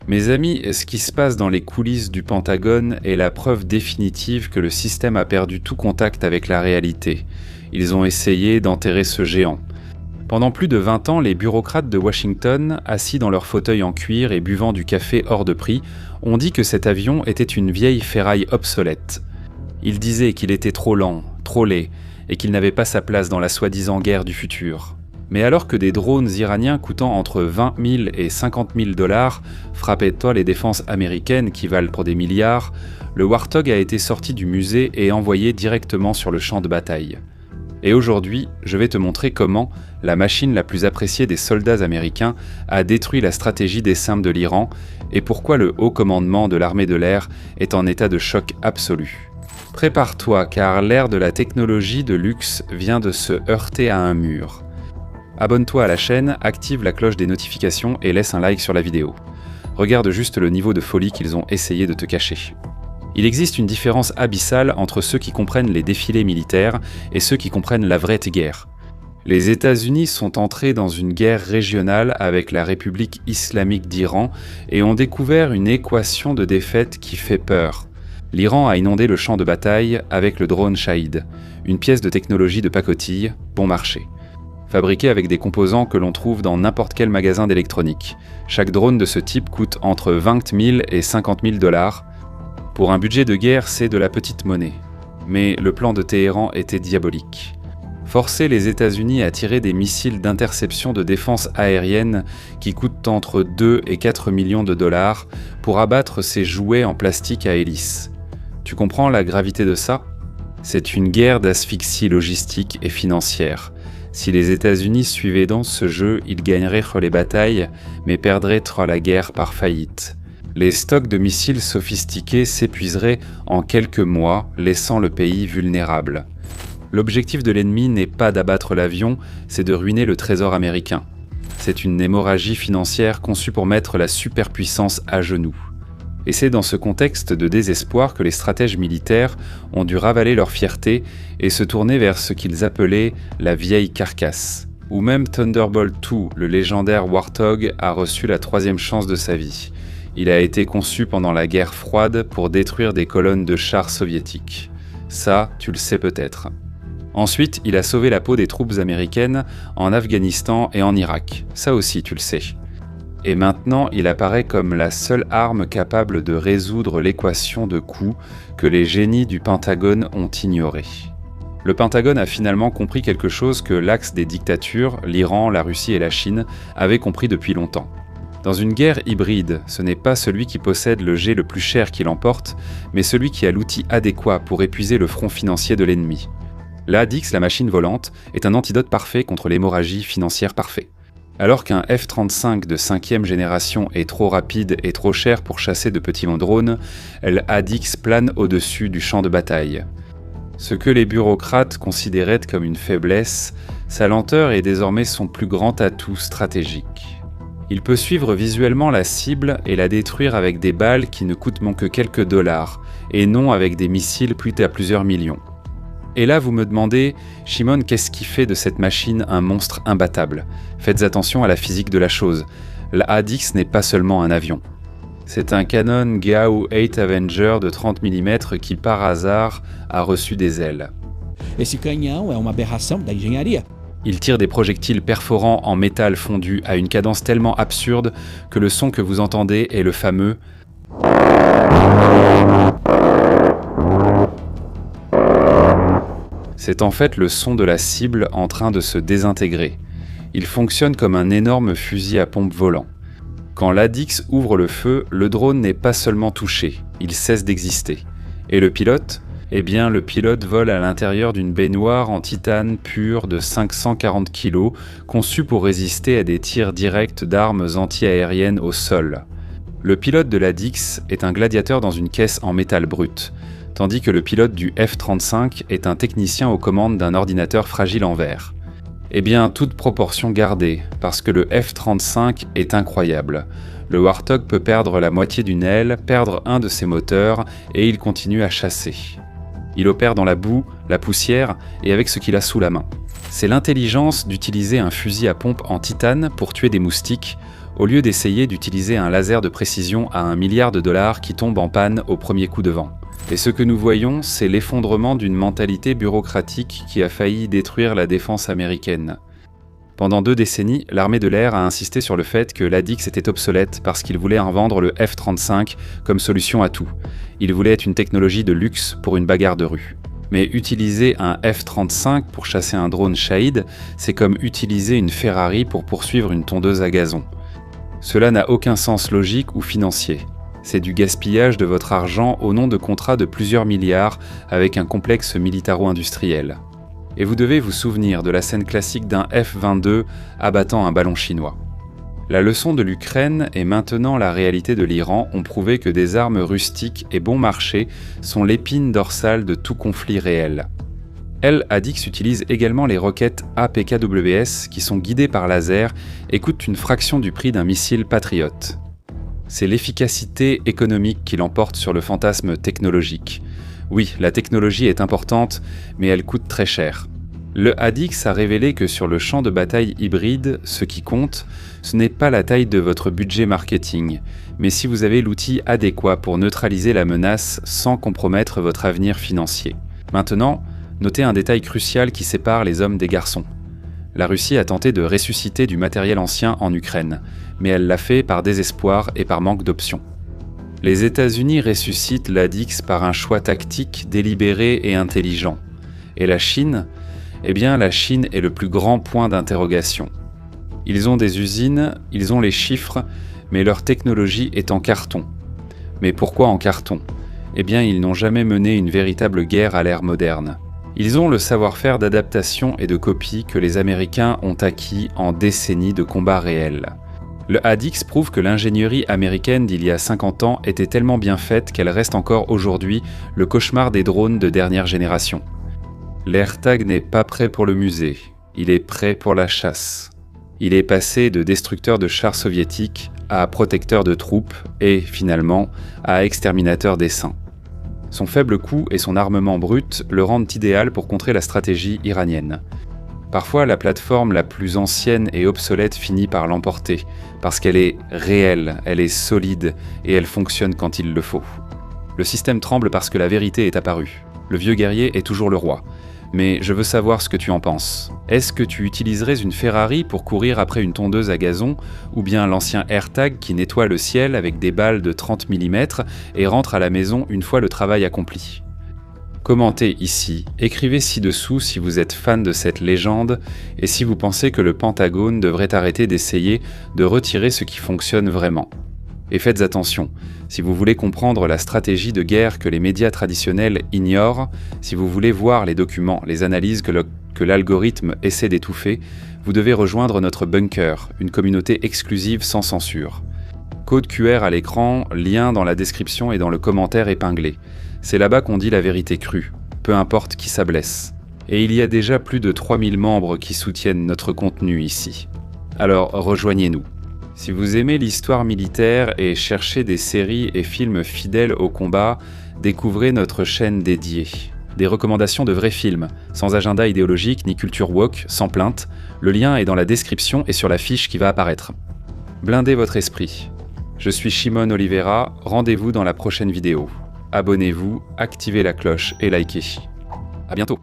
Mes amis, ce qui se passe dans les coulisses du Pentagone est la preuve définitive que le système a perdu tout contact avec la réalité. Ils ont essayé d'enterrer ce géant. Pendant plus de 20 ans, les bureaucrates de Washington, assis dans leurs fauteuils en cuir et buvant du café hors de prix, ont dit que cet avion était une vieille ferraille obsolète. Ils disaient qu'il était trop lent, trop laid, et qu'il n'avait pas sa place dans la soi-disant guerre du futur. Mais alors que des drones iraniens coûtant entre 20 000 et 50 000 $ frappaient les défenses américaines qui valent pour des milliards, le Warthog a été sorti du musée et envoyé directement sur le champ de bataille. Et aujourd'hui, je vais te montrer comment la machine la plus appréciée des soldats américains a détruit la stratégie des Simms de l'Iran et pourquoi le haut commandement de l'armée de l'air est en état de choc absolu. Prépare-toi car l'ère de la technologie de luxe vient de se heurter à un mur. Abonne-toi à la chaîne, active la cloche des notifications et laisse un like sur la vidéo. Regarde juste le niveau de folie qu'ils ont essayé de te cacher. Il existe une différence abyssale entre ceux qui comprennent les défilés militaires et ceux qui comprennent la vraie guerre. Les États-Unis sont entrés dans une guerre régionale avec la République islamique d'Iran et ont découvert une équation de défaite qui fait peur. L'Iran a inondé le champ de bataille avec le drone Shahid, une pièce de technologie de pacotille, bon marché. Fabriqué avec des composants que l'on trouve dans n'importe quel magasin d'électronique. Chaque drone de ce type coûte entre 20 000 et 50 000 $. Pour un budget de guerre, c'est de la petite monnaie. Mais le plan de Téhéran était diabolique. Forcer les États-Unis à tirer des missiles d'interception de défense aérienne qui coûtent entre 2 et 4 millions de $ pour abattre ces jouets en plastique à hélice. Tu comprends la gravité de ça ? C'est une guerre d'asphyxie logistique et financière. Si les États-Unis suivaient dans ce jeu, ils gagneraient les batailles, mais perdraient la guerre par faillite. Les stocks de missiles sophistiqués s'épuiseraient en quelques mois, laissant le pays vulnérable. L'objectif de l'ennemi n'est pas d'abattre l'avion, c'est de ruiner le trésor américain. C'est une hémorragie financière conçue pour mettre la superpuissance à genoux. Et c'est dans ce contexte de désespoir que les stratèges militaires ont dû ravaler leur fierté et se tourner vers ce qu'ils appelaient la vieille carcasse. Ou même Thunderbolt II, le légendaire Warthog, a reçu la 3e chance de sa vie. Il a été conçu pendant la guerre froide pour détruire des colonnes de chars soviétiques. Ça, tu le sais peut-être. Ensuite, il a sauvé la peau des troupes américaines en Afghanistan et en Irak. Ça aussi, tu le sais. Et maintenant, il apparaît comme la seule arme capable de résoudre l'équation de coût que les génies du Pentagone ont ignorée. Le Pentagone a finalement compris quelque chose que l'axe des dictatures, l'Iran, la Russie et la Chine, avaient compris depuis longtemps. Dans une guerre hybride, ce n'est pas celui qui possède le jet le plus cher qui l'emporte, mais celui qui a l'outil adéquat pour épuiser le front financier de l'ennemi. L'A-10, la machine volante, est un antidote parfait contre l'hémorragie financière parfaite. Alors qu'un F-35 de 5e génération est trop rapide et trop cher pour chasser de petits drones, l'A-10 plane au-dessus du champ de bataille. Ce que les bureaucrates considéraient comme une faiblesse, sa lenteur est désormais son plus grand atout stratégique. Il peut suivre visuellement la cible et la détruire avec des balles qui ne coûtent que quelques dollars, et non avec des missiles à plusieurs millions. Et là, vous me demandez, Shimon, qu'est-ce qui fait de cette machine un monstre imbattable ? Faites attention à la physique de la chose. La A-10 n'est pas seulement un avion. C'est un canon GAU-8 Avenger de 30 mm qui, par hasard, a reçu des ailes. Esse canhão é uma aberração da engenharia. Il tire des projectiles perforants en métal fondu à une cadence tellement absurde que le son que vous entendez est le fameux « C'est en fait le son de la cible en train de se désintégrer. Il fonctionne comme un énorme fusil à pompe volant. Quand l'A-10 ouvre le feu, le drone n'est pas seulement touché, il cesse d'exister. Et le pilote ? Eh bien, le pilote vole à l'intérieur d'une baignoire en titane pur de 540 kg, conçue pour résister à des tirs directs d'armes anti-aériennes au sol. Le pilote de l'A-10 est un gladiateur dans une caisse en métal brut, tandis que le pilote du F-35 est un technicien aux commandes d'un ordinateur fragile en verre. Eh bien, toute proportion gardée, parce que le F-35 est incroyable. Le Warthog peut perdre la moitié d'une aile, perdre un de ses moteurs, et il continue à chasser. Il opère dans la boue, la poussière, et avec ce qu'il a sous la main. C'est l'intelligence d'utiliser un fusil à pompe en titane pour tuer des moustiques, au lieu d'essayer d'utiliser un laser de précision à $1 milliard qui tombe en panne au premier coup de vent. Et ce que nous voyons, c'est l'effondrement d'une mentalité bureaucratique qui a failli détruire la défense américaine. Pendant 2 décennies, l'armée de l'air a insisté sur le fait que l'ADIX était obsolète parce qu'il voulait inventer le F-35 comme solution à tout. Il voulait être une technologie de luxe pour une bagarre de rue. Mais utiliser un F-35 pour chasser un drone Shahid, c'est comme utiliser une Ferrari pour poursuivre une tondeuse à gazon. Cela n'a aucun sens logique ou financier. C'est du gaspillage de votre argent au nom de contrats de plusieurs milliards avec un complexe militaro-industriel. Et vous devez vous souvenir de la scène classique d'un F-22 abattant un ballon chinois. La leçon de l'Ukraine et maintenant la réalité de l'Iran ont prouvé que des armes rustiques et bon marché sont l'épine dorsale de tout conflit réel. ADIX utilise également les roquettes APKWS qui sont guidées par laser et coûtent une fraction du prix d'un missile Patriot. C'est l'efficacité économique qui l'emporte sur le fantasme technologique. Oui, la technologie est importante, mais elle coûte très cher. Le ADIX a révélé que sur le champ de bataille hybride, ce qui compte, ce n'est pas la taille de votre budget marketing, mais si vous avez l'outil adéquat pour neutraliser la menace sans compromettre votre avenir financier. Maintenant, notez un détail crucial qui sépare les hommes des garçons. La Russie a tenté de ressusciter du matériel ancien en Ukraine, mais elle l'a fait par désespoir et par manque d'options. Les États-Unis ressuscitent l'ADIX par un choix tactique délibéré et intelligent. Et la Chine ? Eh bien, la Chine est le plus grand point d'interrogation. Ils ont des usines, ils ont les chiffres, mais leur technologie est en carton. Mais pourquoi en carton ? Eh bien, ils n'ont jamais mené une véritable guerre à l'ère moderne. Ils ont le savoir-faire d'adaptation et de copie que les Américains ont acquis en décennies de combats réels. Le ADIX prouve que l'ingénierie américaine d'il y a 50 ans était tellement bien faite qu'elle reste encore aujourd'hui le cauchemar des drones de dernière génération. L'AirTag n'est pas prêt pour le musée, il est prêt pour la chasse. Il est passé de destructeur de chars soviétiques à protecteur de troupes et, finalement, à exterminateur des saints. Son faible coût et son armement brut le rendent idéal pour contrer la stratégie iranienne. Parfois, la plateforme la plus ancienne et obsolète finit par l'emporter, parce qu'elle est réelle, elle est solide, et elle fonctionne quand il le faut. Le système tremble parce que la vérité est apparue. Le vieux guerrier est toujours le roi. Mais je veux savoir ce que tu en penses. Est-ce que tu utiliserais une Ferrari pour courir après une tondeuse à gazon, ou bien l'ancien AirTag qui nettoie le ciel avec des balles de 30 mm et rentre à la maison une fois le travail accompli ? Commentez ici, écrivez ci-dessous si vous êtes fan de cette légende et si vous pensez que le Pentagone devrait arrêter d'essayer de retirer ce qui fonctionne vraiment. Et faites attention, si vous voulez comprendre la stratégie de guerre que les médias traditionnels ignorent, si vous voulez voir les documents, les analyses que l'algorithme essaie d'étouffer, vous devez rejoindre notre bunker, une communauté exclusive sans censure. Code QR à l'écran, lien dans la description et dans le commentaire épinglé. C'est là-bas qu'on dit la vérité crue, peu importe qui ça blesse. Et il y a déjà plus de 3000 membres qui soutiennent notre contenu ici. Alors rejoignez-nous. Si vous aimez l'histoire militaire et cherchez des séries et films fidèles au combat, découvrez notre chaîne dédiée. Des recommandations de vrais films, sans agenda idéologique ni culture woke, sans plainte. Le lien est dans la description et sur la fiche qui va apparaître. Blindez votre esprit. Je suis Shimon Oliveira, rendez-vous dans la prochaine vidéo. Abonnez-vous, activez la cloche et likez. À bientôt.